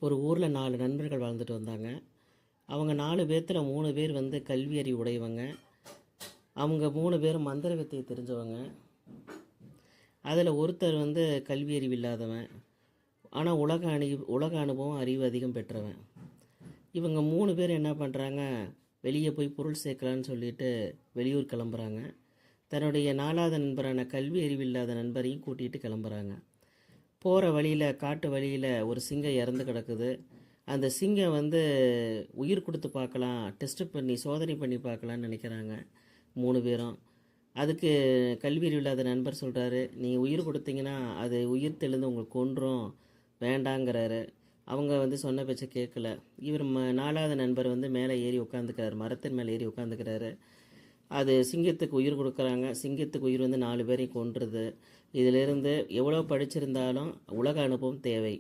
ஒரு ஊரில் 4 நண்பர்கள் வாழ்ந்துட்டு வந்தாங்க. அவங்க 4 பேர்த்துல 3 பேர் வந்து கல்வி அறிவு உடையவங்க. அவங்க 3 பேரும் மந்திர வித்தையை தெரிஞ்சவங்க. அதில் ஒருத்தர் வந்து கல்வி அறிவு இல்லாதவன், ஆனால் உலக அனுபவம் அறிவு அதிகம் பெற்றவன். இவங்க 3 பேர் என்ன பண்ணுறாங்க, வெளியே போய் பொருள் சேர்க்கலான்னு சொல்லிட்டு வெளியூர் கிளம்புறாங்க. தன்னுடைய 4வது நண்பரான கல்வி அறிவு இல்லாத நண்பரையும் கூட்டிகிட்டு கிளம்புறாங்க. போகிற வழியில், காட்டு வழியில் ஒரு சிங்கம் இறந்து கிடக்குது. அந்த சிங்கம் வந்து உயிர் கொடுத்து பார்க்கலாம், டெஸ்ட் பண்ணி சோதனை பண்ணி பார்க்கலான்னு நினைக்கிறாங்க 3 பேரும். அதுக்கு கல்வி அறிவு இல்லாத நண்பர் சொல்கிறாரு, நீங்கள் உயிர் கொடுத்தீங்கன்னா அது உயிர் தெளிந்து உங்களுக்கு கொன்றும், வேண்டாங்கிறாரு. அவங்க வந்து சொன்ன பேச்சை கேட்கல. இவர் 4வது நண்பர் வந்து மேலே ஏறி உட்காந்துக்கிறாரு, மரத்தின் மேலே ஏறி உட்காந்துக்கிறாரு. அது சிங்கத்துக்கு உயிர் கொடுக்குறாங்க. சிங்கத்துக்கு உயிர் வந்து 4 பேரையும் கொன்றுது. இதிலிருந்து எவ்வளோ படிச்சிருந்தாலும் உலக அனுபவம் தேவை.